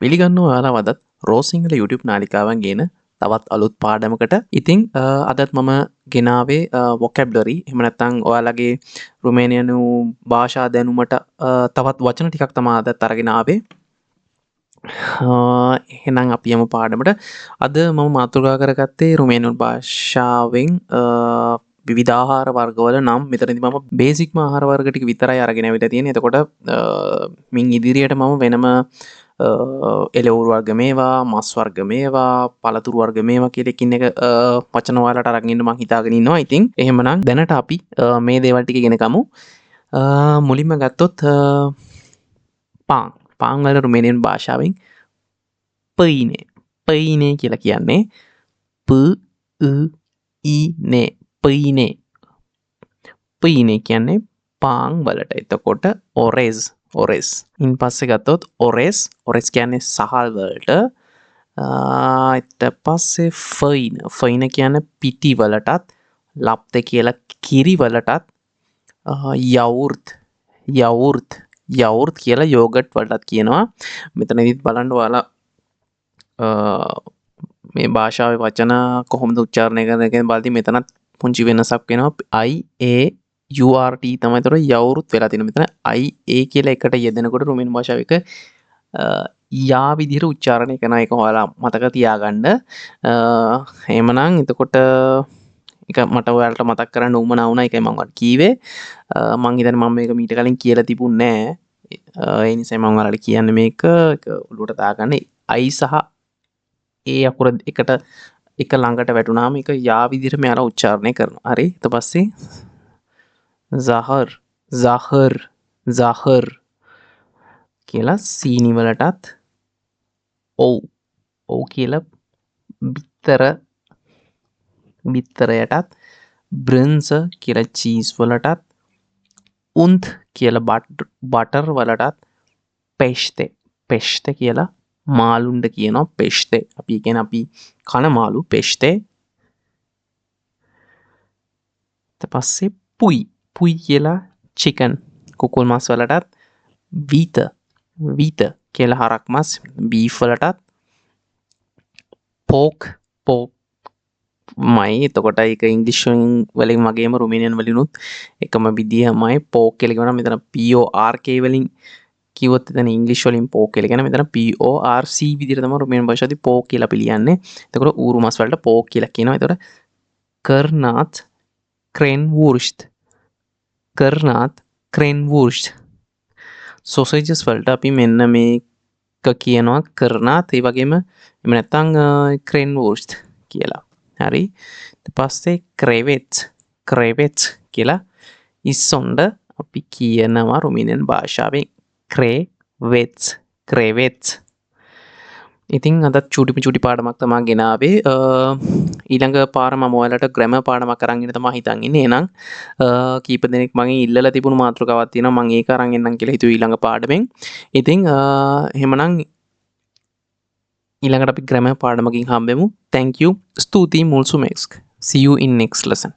පිළිගන්නවා ඔයාලා වදත් රෝසිංහල YouTube නාලිකාවන් ගේන තවත් අලුත් පාඩමකට. ඉතින් අදත් මම ගෙනාවේ වොකැබ්ලරි එහෙම නැත්නම් ඔයාලගේ රුමේනියනු භාෂා දැනුමට තවත් වචන ටිකක් තමයි අදත් අරගෙන ආවේ. එහෙනම් අපි යමු පාඩමට. අද මම මාතෘකා කරගත්තේ රුමේනියන් භාෂාවෙන් විවිධ ආහාර වර්ගවල නම්. මෙතනදී මම බේසික්ම ආහාර වර්ග ටික විතරයි අරගෙන ඇවිල්ලා තියෙන්නේ. එතකොට මින් ඉදිරියට මම වෙනම එළවලු වර්ග මේවා, මස් වර්ග මේවා, පළතුරු වර්ග මේවා කියලා එකින් එක වචන ඔයාලට අරගෙන ඉන්න මම හිතාගෙන ඉන්නවා. ඉතින් එහෙමනම් දැනට අපි මේ දේවල් ටික ඉගෙන ගමු. මුලින්ම ගත්තොත් පාන්. පාන් වල රුමේනියන් භාෂාවෙන් පයිනේ. පයිනේ කියලා කියන්නේ п ඉනේ. පයිනේ. පයිනේ කියන්නේ පාන් වලට. එතකොට ඔරෙස්. ඔරෙස්. ඉන් පස්සේ ගත්තොත් ඔරෙස්. ඔරෙස් කියන්නේ සහල් වලට. ඊට පස්සේ ෆයින. ෆයින කියන්නේ පිටි වලටත්, ලප්තේ කියලා කිරි වලටත්, යවුර්ත්. යවුර්ත්. යවුර්ත් කියලා යෝගට් වලටත් කියනවා. මෙතනදිත් බලන්න ඔයාලා මේ භාෂාවේ වචන කොහොමද උච්චාරණය කරන්නේ කියන බලද්දි මෙතනත් පුංචි වෙනසක් වෙනවා. IAURT තමයි ඒතර යවුරුත් වෙලා තියෙනවා. මෙතන IA කියලා එකට යෙදෙනකොට රුමේනියන් භාෂාව එක යා විදිහට උච්චාරණය කරන එක ඔයාලා මතක තියාගන්න. එහෙමනම් එතකොට එක මට ඔයාලට මතක් කරන්න උවමනා වුණා. ඒකයි මම ඔයාලට කීවේ. මං හිතන්නේ මම මේක මීට කලින් කියලා තිබුණේ නෑ. ඒ නිසා මම ඔයාලට කියන්නේ මේක ඔළුවට දාගන්න. I සහ ඒ අකුර එකට එක ළඟට වැටුනාම ඒක යා විදිහට මෙයාලා උච්චාරණය කරනවා. හරි. ඊට පස්සේ zahar zahar zahar කියලා සීනි වලටත් ඔව් ඔව් කියලා බිත්තරයටත් බ්‍රන්ස කියලා චීස් වලටත් උන්ත් කියලා බටර් වලටත් පෙෂ්තේ කියලා මාළුන්ට කියනවා පෙෂ්තේ. අපි කියන්නේ අපි කන මාළු පෙෂ්තේ. ඊට පස්සේ පුයි කියලා චිකන් කුකුල් මස් වලටත්, වීත කියලා හරක් මස් බීෆ් වලටත්, පෝක් මයි. එතකොට ඒක ඉංග්‍රීසි වලින් වගේම රුමේනියන් වලිනුත් එකම විදියමයි. පෝක් කියලා කියනවා මෙතන PORK වලින් කිව්වොත් එතන ඉංග්‍රීසි වලින් පෝක් කියලා කියන්නේ මෙතන PORC විදිහට තමයි රුමේනියන් භාෂාවේදී පෝක් කියලා පිළියන්නේ. එතකොට ඌරු මස් වලට පෝක් කියලා කියනවා. එතකොට කර්නාත් ක්‍රෙන්වුර්ස්ට් සොසේජස් වලට අපි මෙන්න මේක කියනවා කර්නාත්. ඒ වගේම එහෙම නැත්නම් ක්‍රෙන්වුර්ස්ට් කියලා. හරි. ඊට පස්සේ ක්‍රෙවෙට්ස් කියලා ඉස්සොන්ඩ අපි කියනවා රුමේනියන් භාෂාවෙන් ක්‍රෙවෙට්ස්. ඉතින් අදත් චූටි පාඩමක් තමයි ගෙනාවේ. ඊළඟ පාර මම ඔයාලට ග්‍රැමර් පාඩමක් අරන් ඉන්න තමයි හිතන් ඉන්නේ. එහෙනම් කීප දෙනෙක් මගෙන් ඉල්ලලා තිබුණු මාතෘකාවක් තියෙනවා. මම ඒක අරන් එන්නම් කියලා හිතුවේ ඊළඟ පාඩමෙන්. ඉතින් එහෙමනම් ඊළඟට අපි ග්‍රැමර් පාඩමකින් හම්බෙමු. Thank you. ස්තුතියි මුල්සුමෙක්ස්. See you in next lesson.